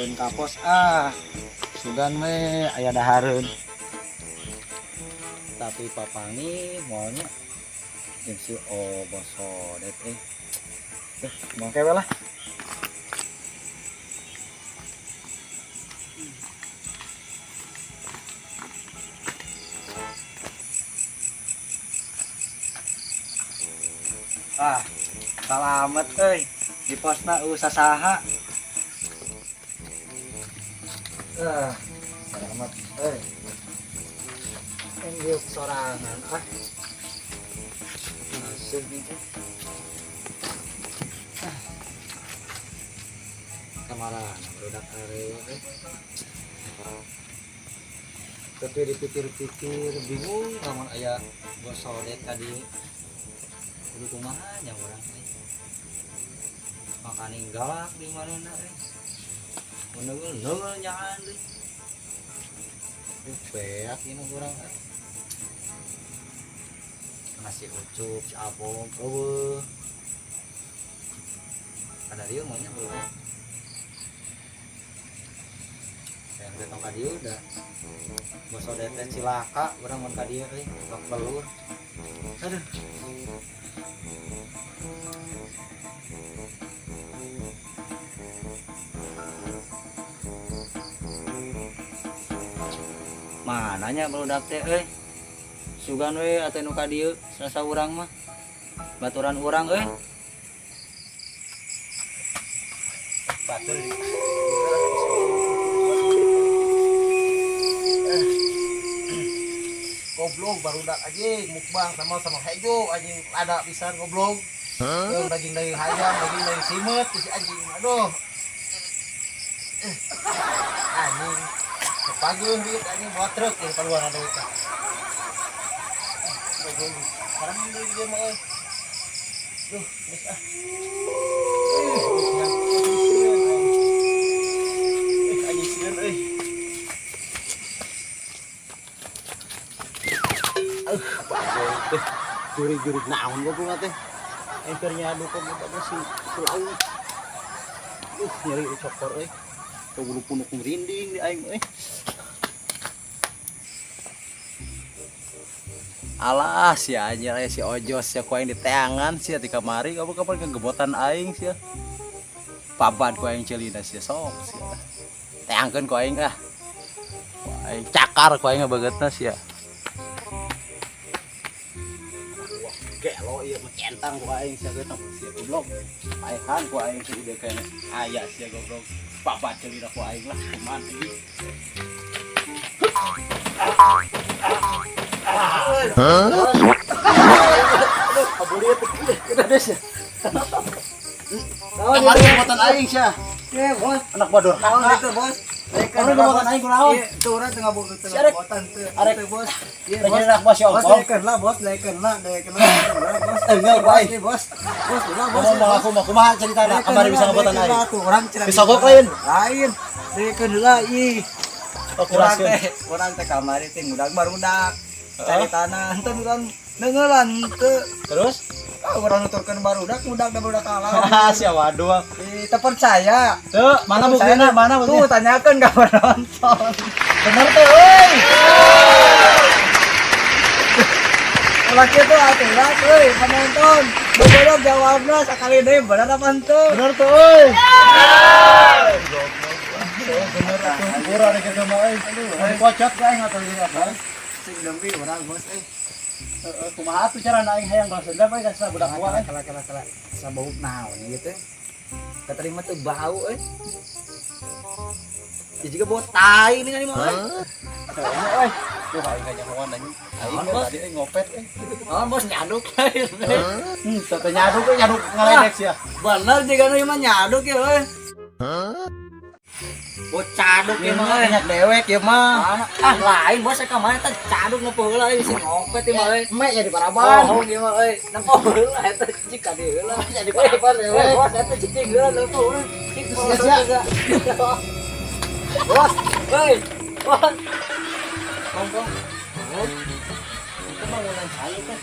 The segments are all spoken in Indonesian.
dan kapos sugan we aya dahareun tapi papangi maunya jeung si boso det mangke we lah selamat di posna sasaha selamat enggak sorangan masuk nih kamaran budak are tapi dipikir-pikir bingung namun aya gosodet tadi kudu kumaha nya urang makanin galak di mana menengel nyaan deh beak ini kurang nasi ucup si apong eueuh ada dia maunya belum yang datang ka dieu udah bosok dete cilaka urang mun ka dieu euy bak belur aduh mananya barudak teh sugan we atuh nu ka dieu sasa urang mah baturan urang batur goblok barudak anjing mukbang sama hejo anjing ada pisan goblok daging hayam daging simet si anjing aduh anjing paguh duit anjing bawa truk yang keluar ada utang sekarang ini dia mah duh geus anjing sieun juri naon goblok teh engkernya adu kok si pulau nyeri cokor tuh bulu punuk merinding di aing alah si aja si ojos si ku aing di teangan si di kamari kapan kegebotan aing si paban ku aing celina si sok si teangkeun ku aing aing cakar ku aing begetna si gelo ieu mah centang ku aing sia geutang sia goblok paehan ku aing si ide kana aya sia goblok papat celina ku aing lah kuman iki abuliet kita des ya kamari mototan aing sia ye bos anak bodor naon itu bos kamari mototan aing kunaon tuh urang tengah boga tengah mototan teh arek bos ieu bos bos yo lekeun lah bos lekeun lah bos enggak bos bos mau kumaha ceritana kamari bisa ngobotan aing tuh urang cenah bisa gok lain lekeun heula ih urang teh kamari teh budak-budak cari tanah henteu urang neungelan teu terus urang nuturkeun barudak da budak kalah sia waduh teu percaya teu mana buktina mana tuh tanyakeun ka penonton bener teh euy laki tuh atuh euy penonton bodoh jawabna sakali deui bener apa henteu bener tuh euy bener atuh urang rek mah euy aduh kocak aing atuh apa sing dembi urang bos kumaha tuh cara aing hayang balas dendam we ka budak tua kala sabau naon gitu katerima tuh bau ya juga bawa tai ini kan mah euy tuh aing aja kawan anjing aing tadi ngopet bos nyaduk teu nyaduk ngaledek sia bener jiga nu mah nyaduk ya euy bos caduk ieu mah banyak dewek ieu mah lain bos ka mah teh caduk nepo heula ieu si ngopet ieu mah euy me nya di Paraban ieu mah euy nepo heula eta cicik ka dieu heula nya di Paraban euy bos eta cicik heula nepo euy cicik bos euy bos ngomong itu bangunan saya teh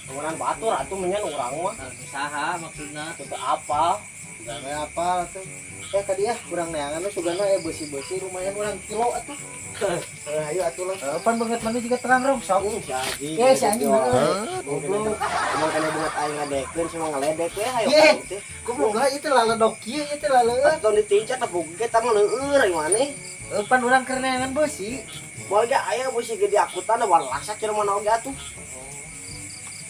bangunan batur atuh menyan urang mah saha maksudna teu apa Nah, apa tuh? Tadi ya kurang neangan sugana besi-besi lumayan urang kilo atuh. Ayo atuh lah. Pan banget mana juga terang rong sok. Jadi. Ke si anjing Goblok. Emang kana buat aing ngadekeun cuma ngaledek we hayo. Goblok lah itu laledok kieu itu laledok. Atau ditincat tepuk ge tah mah leueur aing maneh. Pan urang keur neangan besi. Moal ge aya besi gede akutan warna lasak kira mana oge atuh.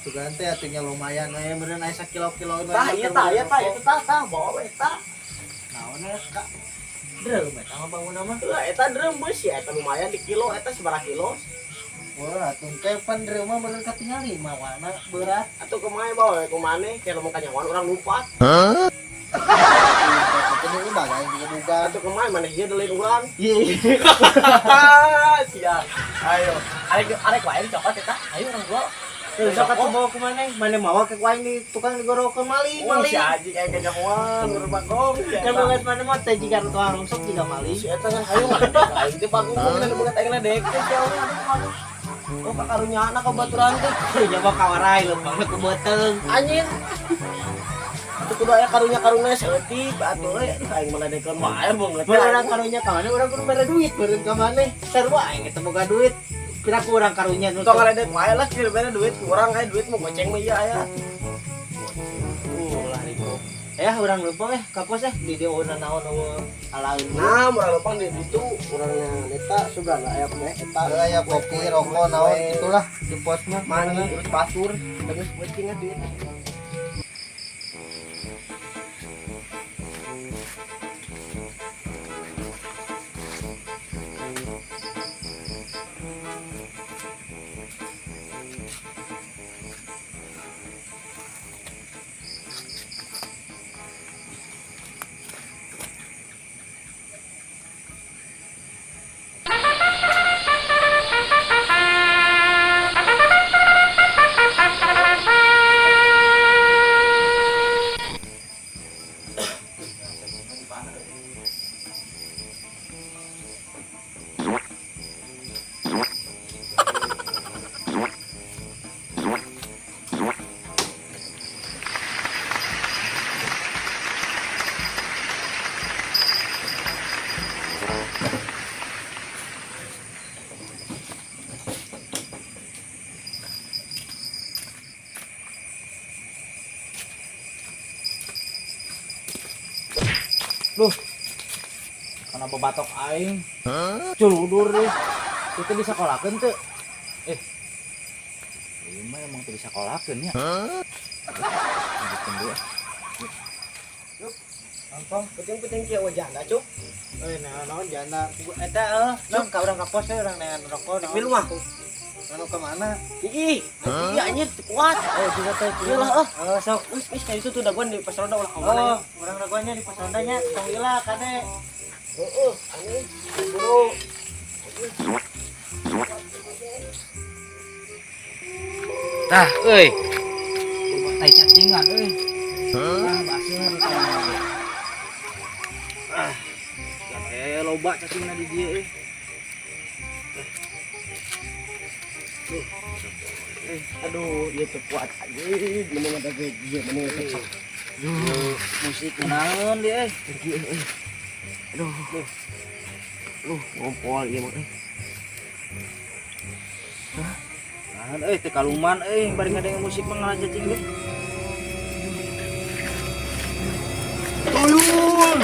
Sugana teh atunya lumayan we meureun aya sakilo-kilo. Tah ieu tah bawa we tah. Naon Kak? Drum eta mah bangun mah. Eta drum besi eta lumayan di kilo eta sabaraha kilo. Wah, atuh teh pan drum mah bener katingali mah warna berat. Atuh kumaha bawa ku maneh keur mun kanyawan urang lupa. Itu udah kan juga. Atuh kumaha maneh ieu deulin urang. Sia. Ayo, arek wae cokot eta. Ayo urang gua. Sok atuh bawa ku maneh, maneh mawa ke kuaing di tukang digorokeun maling. Si Aji kayak kejahoan, berbagong. Kan banget maneh mah teh jiga tukang rongsok juga maling. Si eta kan hayu mah. Aing teh bagong mun buat aing ledek teh oh karunya anak baturan teh. Ya mah kawarai leumpang ku beuteng. Anjing. Itu kudu aya karunya seeutik atuh aing meledekeun wae banget. Urang karunya ka maneh urang kudu bare duit beureun ka maneh. Sarua aing teh boga duit. Kira kurang karunya nu tong ngaledek wae lah kieu bere duit kurang aya duit mah goceng mah ieu aya. Lah riko. Urang leumpang ka pos di dieu naon alaeun. Nah, urang leumpang di ditu urangnya eta sugana aya eta Aya kopi, rokok naon gitulah di pos mah. mandi terus batur terus beuting duit. Duh. Kana babatok aing. Culudur deh. Itu disakolahkeun teu? Ieu mah emang teu disakolahkeun nya. Lanjutkeun deui. Nonton penting-penting kieu wajahna cuk. Naon jana. Eta naon ka urang ka pos urang neangan rokok naon. Milu mah. Anu ka mana? Ih, anjir kuat. Juga teh Ieu lah sok. Wis kayak itu tuh daguan di pas ronda ulah Oh, kawan. urang raguannya di pos rondanya tong lila kade. Heeh, anjing. Buru. Tah, euy. Tai cacingan euy. Baseun loba cacingna di dieu euy. Aduh, ieu teu kuat anjing. Mending ada dia, mending ada. Musik naon di euy. Aduh. Ngompol ieu mah. Naon euy teh kaluman euy bari ngadenge musik mah ngalah cacing ge. Tuyul!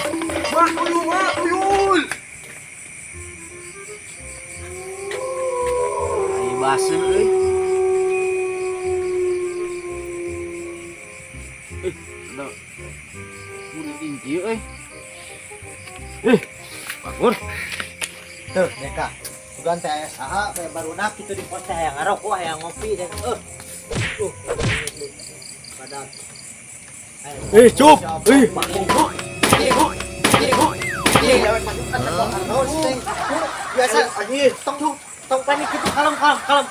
Tuyul! Ai baseuh euy. Ada buri inci euy. Bagus. Tuh, Deka. Sugan teh aya saha kayak barudak kitu di pos teh aya ngarokok, aya ngopi deh. Padahal. Cup. Biasa anjir, tong panik kitu kalem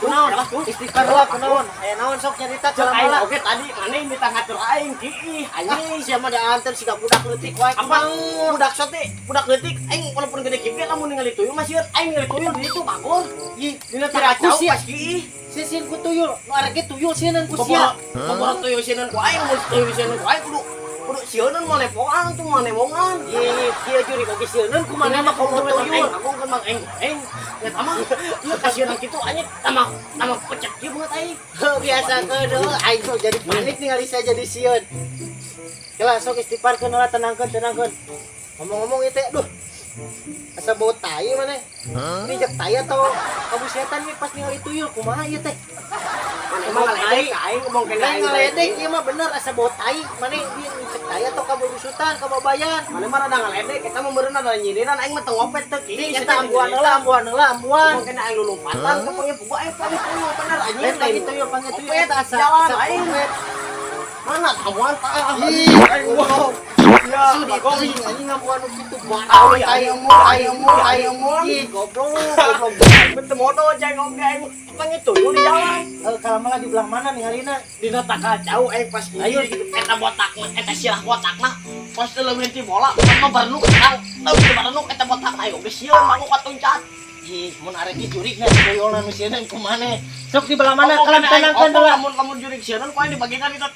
kunaon? Istighfar lah kunaon? Aya naon sok nyarita Cek cara aing bala. oge tadi maneh minta ngatur aing kieu. Anjing sia mah diantar siga budak leutik wae. Apa? Budak sote, budak leutik aing walaupun gede kieu lamun ningali tuyul mah sieun aing ningali tuyul di ditu bagor. Ih, Dina kira tira aku sia. pas kieu. Sisin ku tuyul, nu arek ge tuyul sieun ku sia. Pokoknya tuyul sieun ku aing, mun tuyul sieun ku aing kudu Udah sieunan mane poang tuh mane mongan. Ieu juri kok sieunan kumaha mah kau tuyul. Aku kan mang eng. Eta mah ieu kasieun kitu anjing tamak pecek kieu banget aing. Biasa kedo aing tuh jadi panik ningali saya jadi sieun. Kela sok istighfarkeun lah tenangkeun. Ngomong-ngomong ieu teh duh. Asa bau tai mana? Ini jak tai atau kamu setan nih pas ningali tuyul kumaha ieu teh? Mane mah ngaledek aing ngomong kena aing. Ngaledek ieu mah bener asa bau tai. Mana dia cek tai atau kamu busutan, kamu bayan? Mane mah rada ngaledek eta mah meureunna da nyiriran aing mah teu ngopet teu kieu. Kita ambuan heula. Ngomong kena aing lulumpatan pokoknya buka aing panggil tuyul bener anjing. Lain lagi tuyul panggil tuyul Opet, eta asa jalan asa aing. opet. Mana tamuan tah. Ih, wow. Ya, Sudi goblok. anjing ngamuan nu kitu Ayo, ayo Ih, goblok. Betul modo aja ngomong aing panggil tuyul di jalan. kalau malah di belah mana ningalina? Dina tak kacau aing pas Ayo. eta botakna eta sirah botakna pas teu leuwih ti bola mah barnu ketang teu barnu eta botak ayo geus sieun mangu katuncat. Ih, mun arek ge jurig na tuyulna nu sieun kumane? Sok di belah mana? Kalam tenangkeun dulu. heula. Lamun jurig sieun ku aing dibagikan itu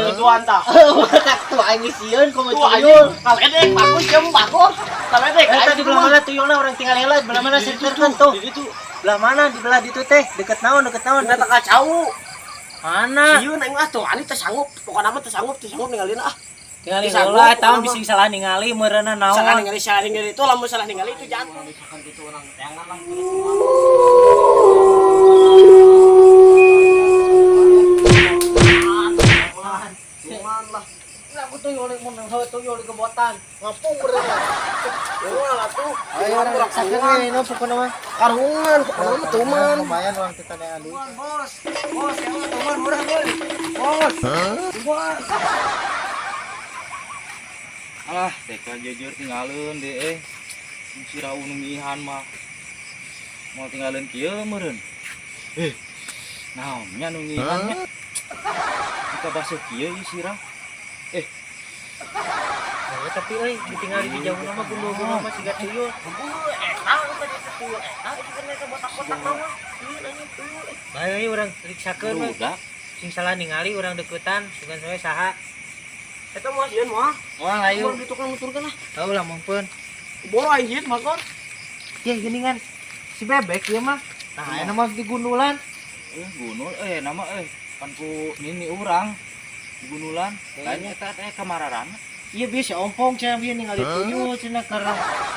gituan tah. Tak tuh aing sieun kumaha Tuh tuyul. anjing kaledek bagus jeung bagus. Kaledek Eta di belah mana tuyulna urang tinggal heula, belah mana senterkeun tuh. Di ditu. Belah mana? Di belah ditu teh, deket naon? Eta tak kacau. Mana? Sieun aing mah tuh ani teu sanggup. Pokona mah teu sanggup ninggalin ah. Ningali Bisa heula gua, eta mah pokona bisa salah ningali meureunna naon. Salah ningali itu lamun salah ningali itu jatuh. Misalkan gitu orang jangan lah. Cuman lah. Aku tuh yoli mun tuh yoli kebotan. Ngapung berenang. Eueuh lah tuh. Ayo orang raksakeun we no pokona mah. Karungan, pokona mah tuman. Lumayan uang kita teh adu. Bos, ya tuman urang deui. Bos. Bos. Alah, teka jujur tinggalin deh si Rau numihan mah mau tinggalin kieu meureun. Naonnya numihan nya? Kita basuh kieu ieu si Rau. Tapi euy ditinggali di jauh mah gunung mah siga tuyul. Eta tadi tuyul eta itu kan eta botak-botak mah. Ieu nanya tuyul. Bae urang riksakeun we. Udah. Sing salah ningali urang deuketan sugan we saha. Eta mah sieun mah. Moal ayo. Ayo ditukang nuturkeun lah. Tahu lah mumpun. Boro anjing makor. Ya geuningan si bebek ieu mah. Nah, aya mah di gundulan. Gunul nama kan ku nini urang di gunulan. Lain eta teh kamararan. Iya biasa ompong cenah bieu ningali tuyul cenah karena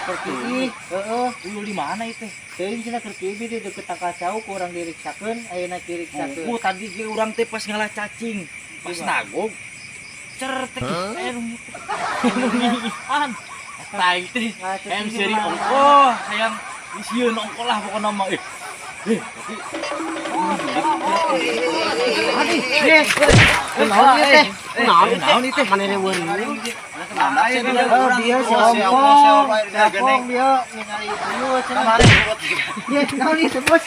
perkiih. Heeh. Tuyul di mana itu? Teuing cenah keur kieu di deukeut kacau ku urang diriksakeun, ayeuna diriksakeun. Oh, tadi ge urang teh pas ngalah cacing. Pas nagog. Cer teh aya nu numihan. Tai teh em seri ongkoh hayang isieun ongkoh lah pokona mah Naon ieu teh? Maneh weuri. Dia si ompong, ompong dia ningali tuyul cenah. Dia naon ieu bos?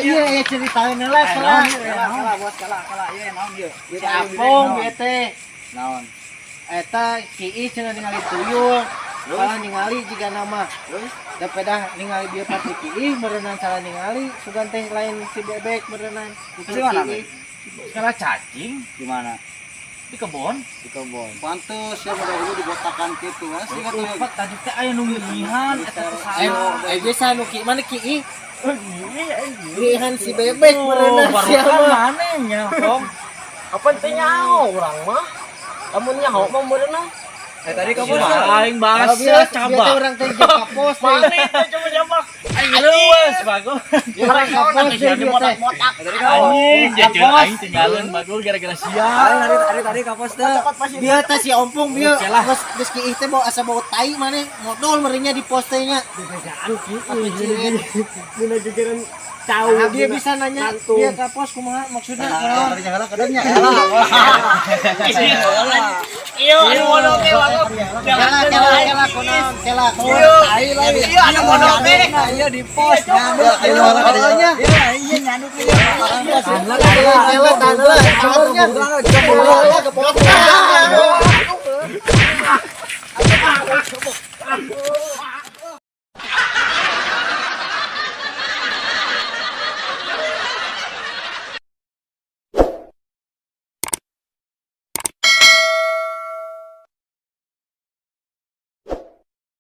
Iya ceritain heula salah. bos kala ieu naon ieu? Si Apong ieu teh. Naon? Eta kieu cenah ningali tuyul. Salah ningali jiga nama. Da pedah ningali dia pati kieu meureunnan salah ningali sugan teh lain si bebek meureunnan. Si mana? Ngalah cacing Di mana? di kebon. Di kebon. Pantes ya dahulu dibotakan gitu kan sih kan Pak tadi teh aya nu ngilihan eta teh Eh biasa nu ki mana kieu? Lihan si bebek meureunnan siapa? mana nya, Kong? Apa teh nyaho urang mah? Lamun nyaho mah meureunna. Tadi kamu Siapa? aing bahasa Dia teh cabang. orang teh kapos teh. Mana teh coba jambak. Aing leuweus bagus. Orang kapos kapos teh jadi dia teh. botak-botak. Anjing, jajan aing tinggalin bagul gara-gara sial. Tadi kapos teh. Dia teh si ompong dia geus kieu teh asa bau tai maneh modal merinya di pos teh nya. Dina jugeran Nah, dia bisa nanya dia kapos kumaha maksudnya naon? kadangnya Iya, anu modal teh banget. Kela kunaon kela. Tai lagi. Iya, anu modal teh. iya di pos nyanduk Kalanya. iya nyanduk iya Kela tanah tangannya. Ke pos.